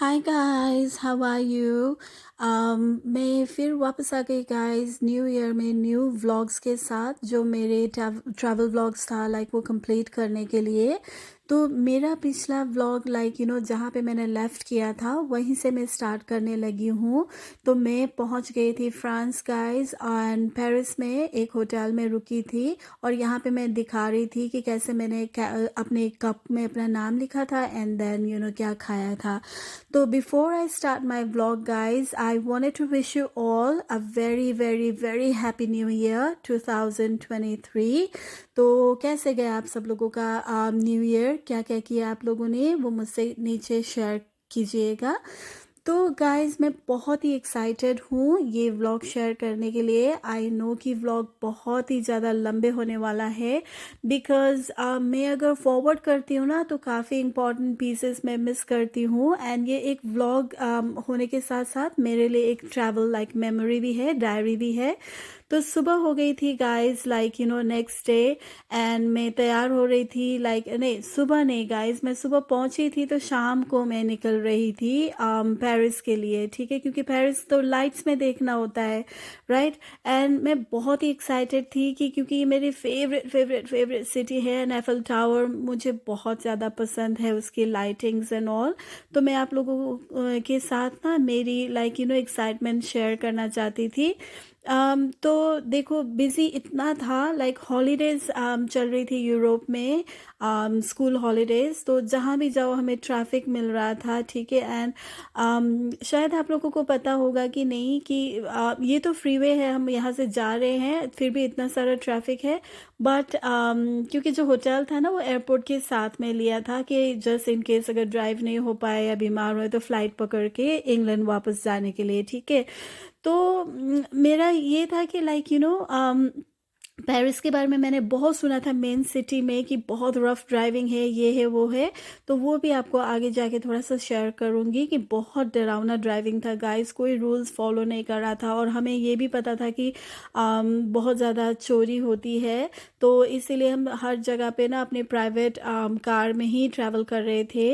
Hi guys, how are you. मैं फिर वापस आ गई गाइस न्यू ईयर में न्यू व्लॉग्स के साथ, जो मेरे ट्रैवल व्लॉग्स था वो कंप्लीट करने के लिए। तो मेरा पिछला व्लॉग जहाँ पे मैंने लेफ़्ट किया था वहीं से मैं स्टार्ट करने लगी हूँ। तो मैं पहुँच गई थी फ्रांस गाइस, एंड पेरिस में एक होटल में रुकी थी। और यहाँ पे मैं दिखा रही थी कि कैसे मैंने अपने कप में अपना नाम लिखा था एंड देन क्या खाया था। So before I start my vlog guys, I wanted to wish you all a very very very happy new year 2023। तो कैसे गया आप सब लोगों का न्यू ईयर, क्या क्या किया आप लोगों ने, वो मुझसे नीचे शेयर कीजिएगा। तो गाइस मैं बहुत ही एक्साइटेड हूँ ये व्लॉग शेयर करने के लिए। आई नो कि व्लॉग बहुत ही ज़्यादा लंबे होने वाला है, बिकॉज़ मैं अगर फॉरवर्ड करती हूँ ना तो काफ़ी इंपॉर्टेंट पीसेस मैं मिस करती हूँ। एंड ये एक व्लॉग होने के साथ साथ मेरे लिए एक ट्रैवल मेमोरी भी है, डायरी भी है। तो सुबह हो गई थी गाइस नेक्स्ट डे, एंड मैं तैयार हो रही थी नहीं सुबह नहीं गाइस, मैं सुबह पहुंची थी तो शाम को मैं निकल रही थी पेरिस के लिए, ठीक है, क्योंकि पेरिस तो लाइट्स में देखना होता है, राइट। एंड मैं बहुत ही एक्साइटेड थी कि क्योंकि ये मेरी फेवरेट फेवरेट फेवरेट सिटी है, एंड एफिल टावर मुझे बहुत ज़्यादा पसंद है, उसकी लाइटिंग्स एंड ऑल। तो मैं आप लोगों के साथ ना मेरी एक्साइटमेंट शेयर करना चाहती थी। तो देखो बिज़ी इतना था, हॉलीडेज़ चल रही थी यूरोप में, स्कूल हॉलीडेज़। तो जहाँ भी जाओ हमें ट्रैफिक मिल रहा था, ठीक है। एंड शायद आप लोगों को पता होगा कि नहीं कि ये तो फ्रीवे है, हम यहाँ से जा रहे हैं फिर भी इतना सारा ट्रैफिक है। बट क्योंकि जो होटल था ना वो एयरपोर्ट के साथ में लिया था कि जस्ट इन केस अगर ड्राइव नहीं हो पाए या बीमार हुए तो फ़्लाइट पकड़ के इंग्लैंड वापस जाने के लिए, ठीक है। तो मेरा ये था कि पेरिस के बारे में मैंने बहुत सुना था मेन सिटी में कि बहुत रफ ड्राइविंग है, ये है वो है। तो वो भी आपको आगे जाके थोड़ा सा शेयर करूँगी कि बहुत डरावना ड्राइविंग था गाइस, कोई रूल्स फॉलो नहीं कर रहा था। और हमें ये भी पता था कि बहुत ज़्यादा चोरी होती है, तो इसीलिए हम हर जगह पे ना अपने प्राइवेट कार में ही ट्रैवल कर रहे थे,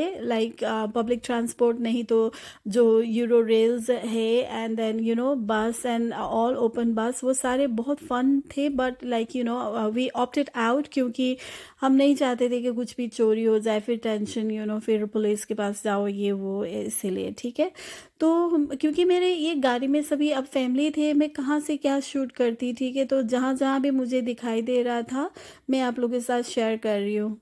पब्लिक ट्रांसपोर्ट नहीं तो जो यूरो रेल्स है, एंड देन बस एंड ऑल ओपन बस, वो सारे बहुत फन थे। बट वी ऑप्टेड आउट क्योंकि हम नहीं चाहते थे कि कुछ भी चोरी हो जाए, फिर टेंशन फिर पुलिस के पास जाओ, ये वो, इसीलिए, ठीक है। तो क्योंकि मेरे ये गाड़ी में सभी अब फैमिली थे, मैं कहाँ से क्या शूट करती, ठीक है। तो जहाँ जहाँ भी मुझे दिखाई दे रहा था मैं आप लोगों के साथ शेयर कर रही हूँ।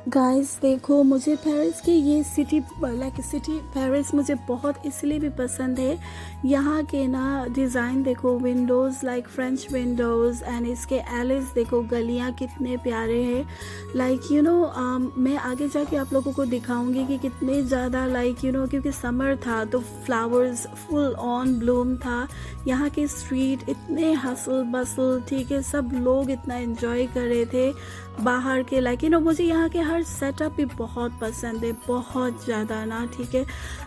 गाइस देखो, मुझे पेरिस की ये सिटी पेरिस मुझे बहुत इसलिए भी पसंद है। यहाँ के ना डिज़ाइन देखो, विंडोज़ फ्रेंच विंडोज़, एंड इसके एलिस देखो, गलियाँ कितने प्यारे हैं। मैं आगे जाके आप लोगों को दिखाऊंगी कि कितने ज़्यादा क्योंकि समर था तो फ्लावर्स फुल ऑन ब्लूम था। यहाँ के स्ट्रीट इतने हसल बसल, ठीक है, सब लोग इतना एंजॉय कर रहे थे बाहर के मुझे यहाँ के हर सेटअप भी बहुत पसंद है, बहुत ज़्यादा ना, ठीक है।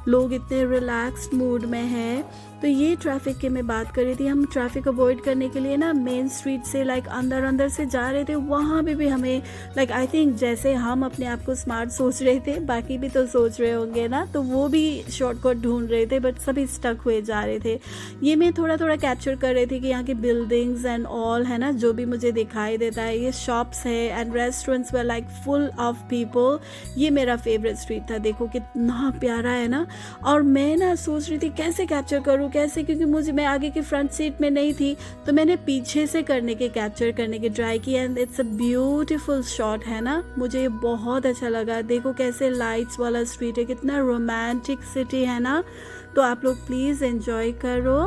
लोग इतने रिलैक्स्ड मूड में हैं। तो ये ट्रैफिक की मैं बात कर रही थी, हम ट्रैफिक अवॉइड करने के लिए ना मेन स्ट्रीट से अंदर अंदर से जा रहे थे। वहाँ भी हमें आई थिंक जैसे हम अपने आप को स्मार्ट सोच रहे थे, बाकी भी तो सोच रहे होंगे ना, तो वो भी शॉर्टकट ढूंढ रहे थे, बट सभी स्टक हुए जा रहे थे। ये मैं थोड़ा थोड़ा कैप्चर कर रही थी कि यहाँ की बिल्डिंग्स एंड ऑल है ना, जो भी मुझे दिखाई देता है। ये शॉप्स है and restaurants were full of people. ये मेरा फेवरेट स्ट्रीट था, देखो कितना प्यारा है ना। और मैं ना सोच रही थी कैसे कैप्चर करूँ कैसे, क्योंकि मैं आगे की फ्रंट सीट में नहीं थी, तो मैंने पीछे से कैप्चर करने की ट्राई की and it's a beautiful shot है ना। मुझे ये बहुत अच्छा लगा। देखो कैसे लाइट्स वाला स्ट्रीट है, कितना रोमांटिक सिटी है ना। तो आप लोग प्लीज़ एंजॉय करो।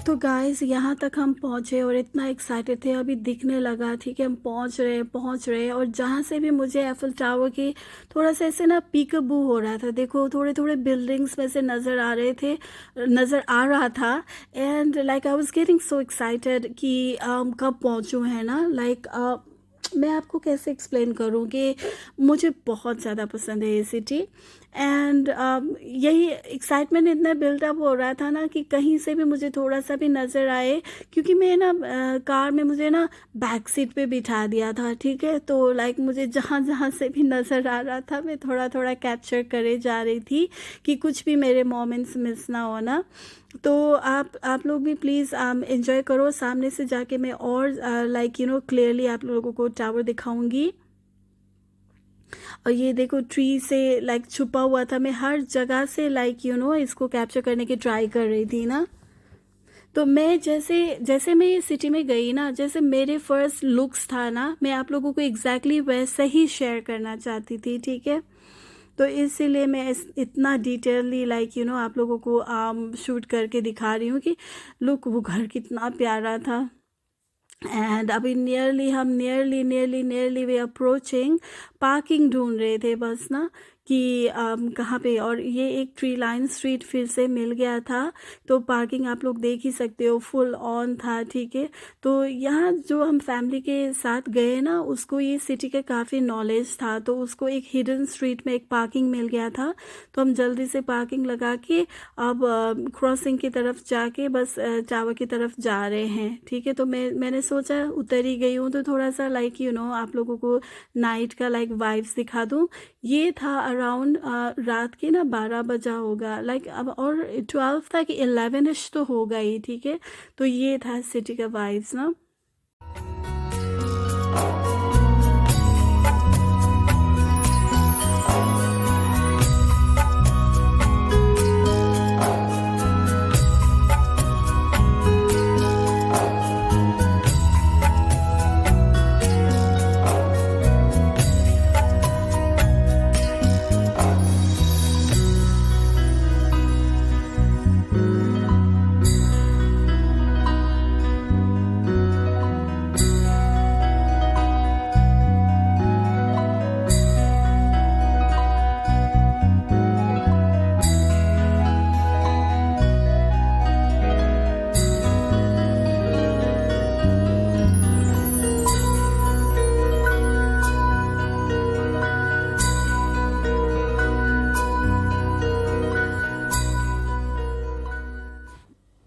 तो गाइज़ यहाँ तक हम पहुँचे और इतना एक्साइटेड थे, अभी दिखने लगा, ठीक है, हम पहुँच रहे और जहाँ से भी मुझे एफिल टावर की थोड़ा सा ऐसे ना पीकअबू हो रहा था। देखो थोड़े थोड़े बिल्डिंग्स में से नज़र आ रहा था and like I was getting so excited कि कब पहुँचूँ, है ना। लाइक मैं आपको कैसे एक्सप्लेन करूँ कि मुझे बहुत ज़्यादा पसंद है ये सिटी एंड यही एक्साइटमेंट इतना बिल्डअप हो रहा था ना कि कहीं से भी मुझे थोड़ा सा भी नज़र आए, क्योंकि मैं ना कार में मुझे ना बैक सीट पे बिठा दिया था, ठीक है। तो लाइक मुझे जहाँ जहाँ से भी नज़र आ रहा था मैं थोड़ा थोड़ा कैप्चर करे जा रही थी कि कुछ भी मेरे मोमेंट्स मिस ना हो ना। तो आप लोग भी प्लीज़ एंजॉय करो। सामने से जाके मैं और लाइक क्लियरली आप लोगों को टावर दिखाऊंगी। और ये देखो ट्री से लाइक छुपा हुआ था, मैं हर जगह से लाइक इसको कैप्चर करने की ट्राई कर रही थी ना। तो मैं जैसे जैसे मैं ये सिटी में गई ना, जैसे मेरे फर्स्ट लुक्स था ना, मैं आप लोगों को एग्जैक्टली वैसे ही शेयर करना चाहती थी, ठीक है। तो इसीलिए मैं इतना डिटेलली लाइक आप लोगों को शूट करके दिखा रही हूँ कि लुक वो घर कितना प्यारा था। एंड अभी नियरली वे अप्रोचिंग, पार्किंग ढूंढ रहे थे बस ना कि कहाँ पे। और ये एक ट्री लाइन स्ट्रीट फिर से मिल गया था, तो पार्किंग आप लोग देख ही सकते हो फुल ऑन था, ठीक है। तो यहाँ जो हम फैमिली के साथ गए ना, उसको ये सिटी का काफ़ी नॉलेज था, तो उसको एक हिडन स्ट्रीट में एक पार्किंग मिल गया था। तो हम जल्दी से पार्किंग लगा के अब क्रॉसिंग की तरफ जाके बस टावर की तरफ जा रहे हैं, ठीक है। तो मैंने सोचा उतर ही गई हूँ तो थोड़ा सा लाइक आप लोगों को नाइट का लाइक वाइब्स दिखा दूँ। ये था अराउंड रात के ना 12 बजा होगा लाइक, अब और 12 था कि 11ish तो होगा ही, ठीक है। तो ये था सिटी का वाइब्स ना।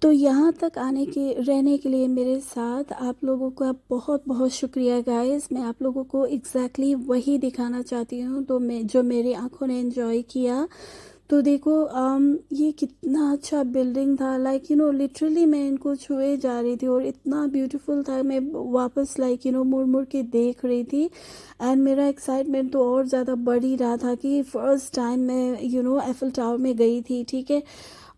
तो यहाँ तक रहने के लिए मेरे साथ आप लोगों का बहुत बहुत शुक्रिया गाइस। मैं आप लोगों को एग्जैक्टली वही दिखाना चाहती हूँ तो जो मेरी आंखों ने एंजॉय किया। तो देखो ये कितना अच्छा बिल्डिंग था, लाइक लिटरली मैं इनको छुए जा रही थी और इतना ब्यूटीफुल था। मैं वापस लाइक मुड़ मुड़ के देख रही थी एंड मेरा एक्साइटमेंट तो और ज़्यादा बढ़ ही रहा था कि फ़र्स्ट टाइम मैं एफिल टावर में गई थी, ठीक है।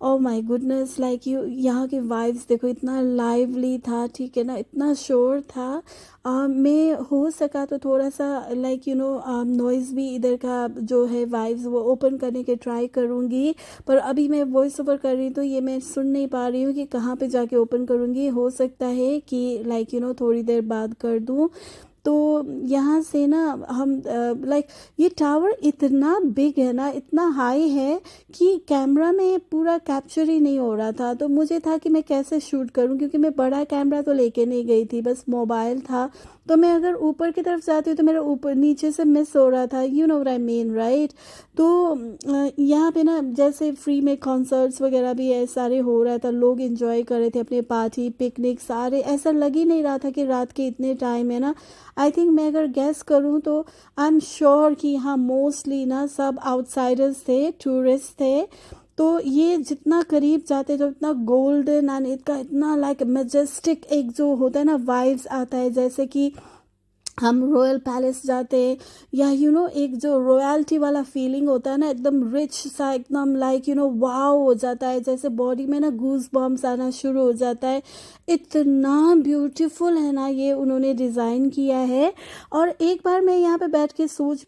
Oh my goodness, like you यहाँ की वाइब्स देखो, इतना लाइवली था, ठीक है ना, इतना शोर था। मैं हो सका तो थोड़ा सा लाइक नॉइज़ भी इधर का जो है वाइब्स वो ओपन करने के ट्राई करूँगी। पर अभी मैं वॉइस ओवर कर रही हूँ तो ये मैं सुन नहीं पा रही हूँ कि कहाँ पे जाके ओपन करूँगी। हो सकता है कि लाइक थोड़ी देर बाद कर दूँ। तो यहाँ से ना हम लाइक ये टावर इतना बिग है ना, इतना हाई है कि कैमरा में पूरा कैप्चर ही नहीं हो रहा था। तो मुझे था कि मैं कैसे शूट करूं, क्योंकि मैं बड़ा कैमरा तो लेके नहीं गई थी, बस मोबाइल था। तो मैं अगर ऊपर की तरफ जाती हूँ तो मेरा ऊपर नीचे से मिस हो रहा था, you know what I mean, right. तो यहाँ पे ना जैसे फ्री में कॉन्सर्ट्स वगैरह भी है, सारे हो रहा था, लोग इन्जॉय कर रहे थे अपने पार्टी पिकनिक सारे, ऐसा लग ही नहीं रहा था कि रात के इतने टाइम है ना। आई थिंक मैं अगर गेस करूँ तो आई एम श्योर कि हाँ मोस्टली ना सब आउटसाइडर्स थे, टूरिस्ट थे। तो ये जितना करीब जाते तो इतना गोल्डन एंड इतना इतना लाइक मैजेस्टिक एक जो होता है ना वाइब्स आता है, जैसे कि हम रॉयल पैलेस जाते हैं, या एक जो रॉयल्टी वाला फीलिंग होता है ना, एकदम रिच सा, एकदम लाइक वाव हो जाता है, जैसे बॉडी में ना गूज बम्स आना शुरू हो जाता है। इतना ब्यूटीफुल है ना ये उन्होंने डिज़ाइन किया है। और एक बार मैं यहाँ पे बैठ के सोच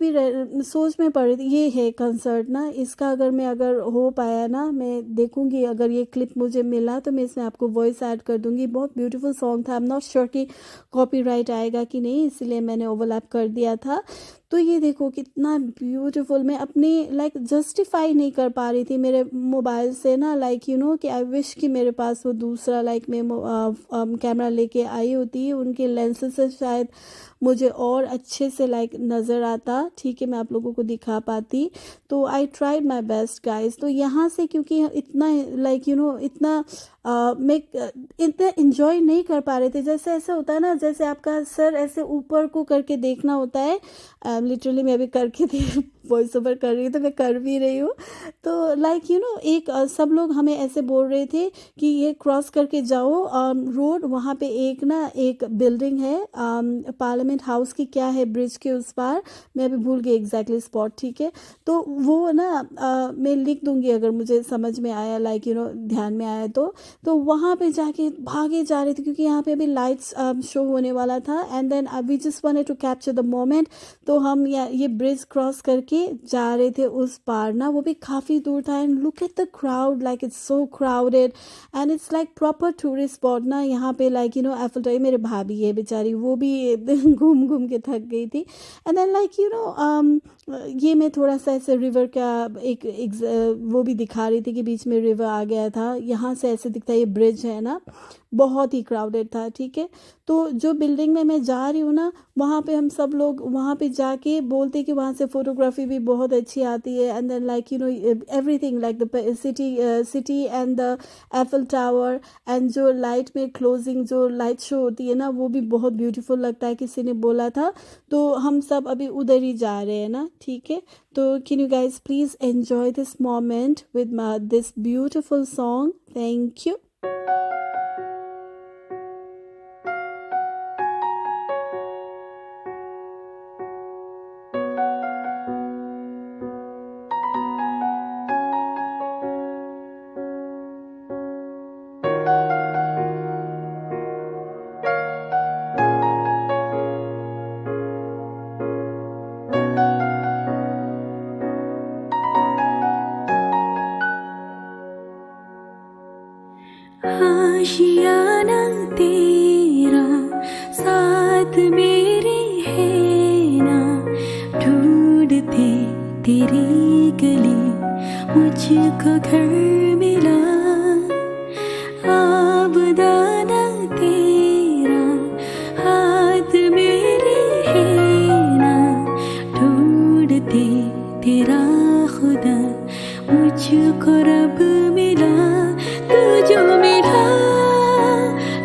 में पड़ी थी, ये है कंसर्ट ना, इसका अगर हो पाया ना, मैं देखूँगी, अगर ये क्लिप मुझे मिला तो मैं इसमें आपको वॉइस ऐड कर दूँगी। बहुत ब्यूटीफुल सॉन्ग था। आई एम नॉट श्योर कि कॉपीराइट आएगा कि नहीं, इसलिए मैंने ओवरलैप कर दिया था। तो ये देखो कितना ब्यूटीफुल, मैं अपनी लाइक जस्टिफाई नहीं कर पा रही थी मेरे मोबाइल से ना, लाइक कि आई विश कि मेरे पास वो दूसरा लाइक मैं कैमरा लेके आई होती, उनके लेंसेज से शायद मुझे और अच्छे से लाइक नज़र आता, ठीक है, मैं आप लोगों को दिखा पाती। तो I tried my best guys. तो यहाँ से क्योंकि इतना लाइक इतना मैं इतना इन्जॉय नहीं कर पा रहे थे, जैसे ऐसा होता है ना, जैसे आपका सर ऐसे ऊपर को करके देखना होता है। लिटरली मैं अभी करके थी वॉइस ओवर कर रही हूँ तो मैं कर भी रही हूँ। तो लाइक एक सब लोग हमें ऐसे बोल रहे थे कि ये क्रॉस करके जाओ रोड, वहाँ पे एक बिल्डिंग है पार्लियामेंट हाउस की, क्या है ब्रिज के उस पार, मैं अभी भूल गई एग्जैक्टली स्पॉट, ठीक है। तो वो ना मैं लिख दूंगी अगर मुझे समझ में आया, लाइक ध्यान में आया तो वहाँ पे जाके भागे जा रहे थे, क्योंकि यहाँ पे अभी लाइट्स शो होने वाला था। And then we just wanted to capture the moment. तो हम ये ब्रिज क्रॉस करके जा रहे थे उस पार ना, वो भी काफ़ी दूर था। And look at the crowd, like it's so crowded and it's like proper tourist spot ना यहाँ पे, लाइक एफिल टावर। मेरे भाभी है बेचारी, वो भी घूम घूम के थक गई थी। एंड देन लाइक ये मैं थोड़ा सा ऐसे रिवर का वो भी दिखा रही थी कि बीच में रिवर आ गया था, यहाँ से ऐसे दिखता है, ये ब्रिज है ना, बहुत ही क्राउडेड था, ठीक है। तो जो बिल्डिंग में मैं जा रही हूँ ना, वहाँ पे हम सब लोग वहाँ पे जाके बोलते कि वहाँ से फोटोग्राफी भी बहुत अच्छी आती है। And then like everything like the city and the Eiffel tower, and जो लाइट में क्लोजिंग जो लाइट शो होती है ना, वो भी बहुत ब्यूटीफुल लगता है, किसी ने बोला था। तो हम सब अभी उधर ही जा रहे हैं ना, ठीक है। तो can you guys please enjoy this moment with this beautiful song. Thank you. आशियाना तेरा साथ मेरे है ना, ढूंढते तेरी गली मुझको घर मिला। आबदाना तेरा हाथ मेरे है ना, ढूंढते तेरा खुदा मुझको रब मिला। तू जो मिला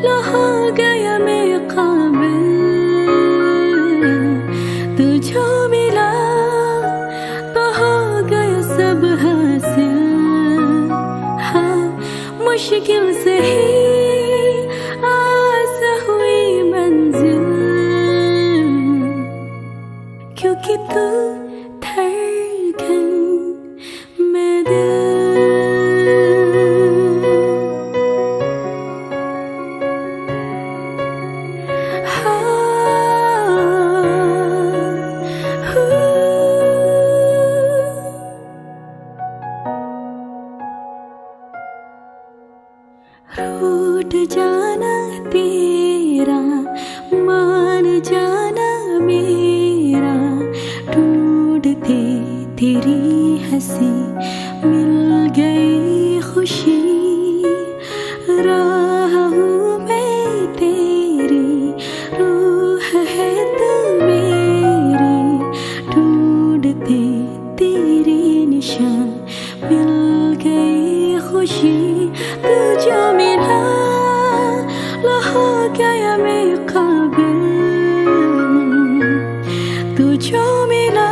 लो हो गया मैं काबिल, तू जो मिला तो हो गया सब हासिल। हाँ मुश्किल से ही आसा हुई मंजिल, क्योंकि तू धड़कन मैं दिल। तेरी हंसी मिल गई खुशी राह हूँ मैं तेरी रूह है तू मेरी ढूंढते तेरे निशान मिल गई खुशी तू जो मिला लो हो गया मैं काबिल तू जो मिला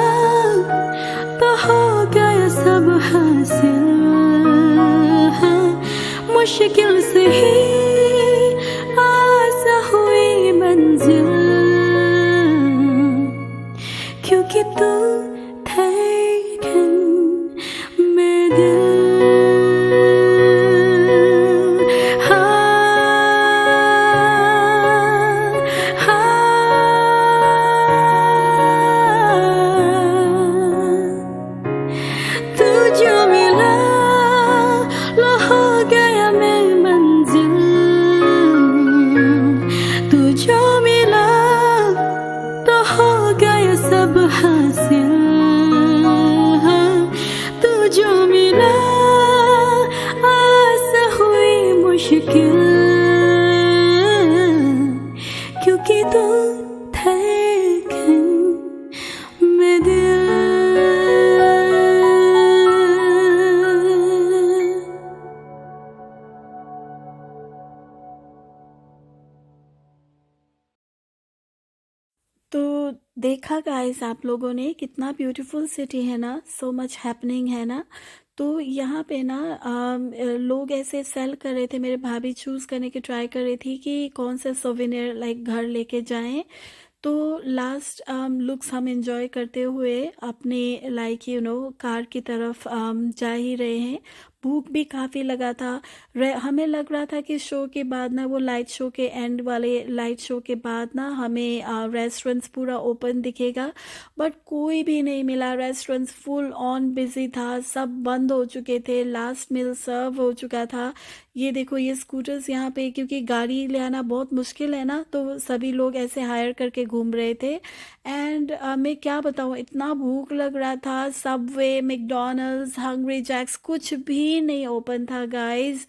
तो हो गया सब हासिल हाँ, मुश्किल से ही आस हुई मंजिल क्योंकि तू धड़कन में दिल तू जो मिला लो हो गया मैं मंजिल तू जो मिला तो हो गया सब हासिल हाँ, तू जो मिला आस हुई मुश्किल क्योंकि तू धड़कन में दिल तो देखा गाइस आप लोगों ने कितना ब्यूटीफुल सिटी है ना, सो मच हैपनिंग है ना। तो यहाँ पे ना लोग ऐसे सेल कर रहे थे, मेरे भाभी चूज करने की ट्राई कर रही थी कि कौन सा सोवेनियर लाइक घर लेके जाएं। तो लास्ट लुक्स हम एंजॉय करते हुए अपने लाइक कार की तरफ जा ही रहे हैं। भूख भी काफ़ी लगा था। हमें लग रहा था कि शो के बाद ना, वो लाइट शो के एंड वाले लाइट शो के बाद ना हमें रेस्टोरेंट्स पूरा ओपन दिखेगा, बट कोई भी नहीं मिला। रेस्टोरेंट्स फुल ऑन बिजी था, सब बंद हो चुके थे, लास्ट मील सर्व हो चुका था। ये देखो ये स्कूटर्स यहाँ पे, क्योंकि गाड़ी ले आना बहुत मुश्किल है ना, तो सभी लोग ऐसे हायर करके घूम रहे थे। एंड मैं क्या बताऊँ, इतना भूख लग रहा था। सबवे, मैकडॉनल्ड्स, हंग्री जैक्स कुछ भी नहीं ओपन था गाइस।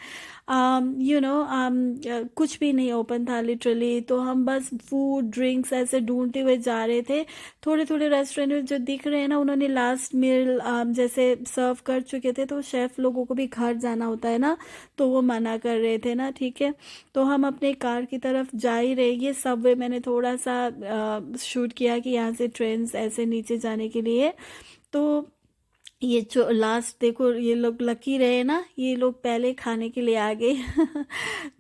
कुछ भी नहीं ओपन था लिटरली। तो हम बस फूड ड्रिंक्स ऐसे ढूंढते हुए जा रहे थे। थोड़े थोड़े रेस्टोरेंट जो दिख रहे हैं ना, उन्होंने लास्ट मील जैसे सर्व कर चुके थे, तो शेफ लोगों को भी घर जाना होता है ना, तो वो मना कर रहे थे ना, ठीक है। तो हम अपने कार की तरफ जा ही रहे। ये सबवे मैंने थोड़ा सा शूट किया कि यहाँ से ट्रेन ऐसे नीचे जाने के लिए। तो ये जो लास्ट देखो, ये लोग लकी रहे ना, ये लोग पहले खाने के लिए आ गए।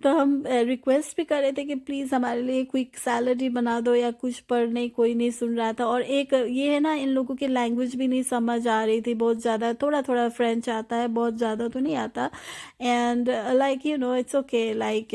तो हम रिक्वेस्ट भी कर रहे थे कि प्लीज़ हमारे लिए क्विक सैलड ही बना दो या कुछ, पर नहीं, कोई नहीं सुन रहा था। और एक ये है ना, इन लोगों की लैंग्वेज भी नहीं समझ आ रही थी बहुत ज़्यादा। थोड़ा थोड़ा फ्रेंच आता है, बहुत ज़्यादा तो नहीं आता। And like it's okay, like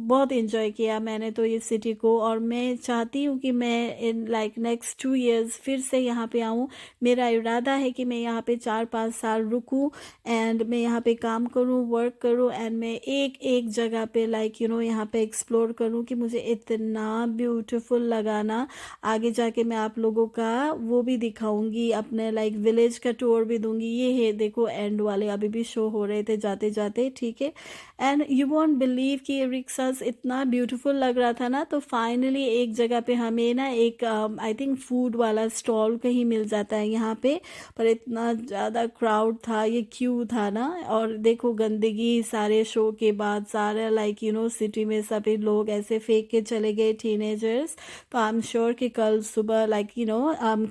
बहुत इन्जॉय किया मैंने तो ये सिटी को। और मैं चाहती हूँ कि मैं इन लाइक नेक्स्ट 2 years फिर से यहाँ पे आऊँ। मेरा इरादा है कि मैं यहाँ पे 4-5 साल रुकूं एंड मैं यहाँ पे काम करूँ, वर्क करूँ, एंड मैं एक एक जगह पे लाइक यहाँ पे एक्सप्लोर करूँ कि मुझे इतना ब्यूटीफुल लगा ना। आगे जाके मैं आप लोगों का वो भी दिखाऊंगी, अपने लाइक विलेज का टूर भी दूंगी। ये है देखो एंड वाले अभी भी शो हो रहे थे जाते जाते, ठीक है। एंड यू वॉन्ट बिलीव कि ये रिक्शास इतना ब्यूटीफुल लग रहा था ना। तो फाइनली एक जगह पे हमें ना एक आई थिंक फूड वाला स्टॉल कहीं मिल जाता है यहाँ पे, पर इतना ज़्यादा क्राउड था, ये क्यू था ना। और देखो गंदगी सारे शो के बाद, सारा लाइक सिटी में सभी लोग ऐसे फेंक के चले गए, टीनेजर्स। तो आई एम श्योर कि कल सुबह लाइक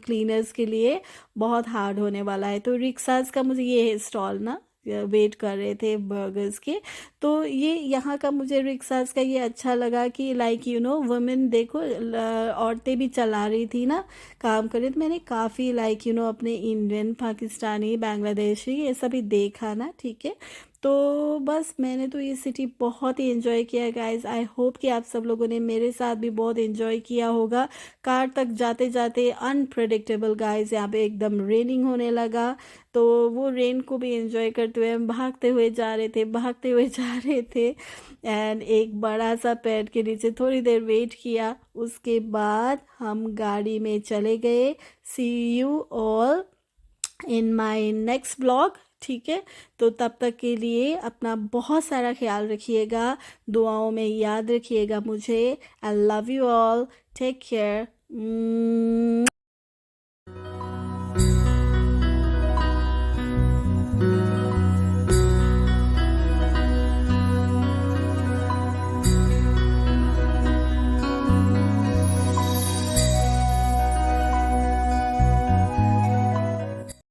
क्लीनर्स के लिए बहुत हार्ड होने वाला है। तो रिक्शास का मुझे ये स्टॉल ना वेट कर रहे थे बर्गर्स के। तो ये यहाँ का मुझे रिक्शास का ये अच्छा लगा कि लाइक वुमेन देखो, औरतें भी चला रही थी ना, काम कर रही थी। मैंने काफ़ी लाइक अपने इंडियन, पाकिस्तानी, बांग्लादेशी ये सभी देखा ना, ठीक है। तो बस मैंने तो ये सिटी बहुत ही एंजॉय किया गाइज। आई होप कि आप सब लोगों ने मेरे साथ भी बहुत एंजॉय किया होगा। कार तक जाते जाते अनप्रेडिक्टेबल गाइज, यहाँ पे एकदम रेनिंग होने लगा। तो वो रेन को भी एंजॉय करते हुए हम भागते हुए जा रहे थे, भागते हुए जा रहे थे। एंड एक बड़ा सा पेड़ के नीचे थोड़ी देर वेट किया, उसके बाद हम गाड़ी में चले गए। See you all in my next blog. ठीक है, तो तब तक के लिए अपना बहुत सारा ख्याल रखिएगा, दुआओं में याद रखिएगा मुझे। I love you all, take care.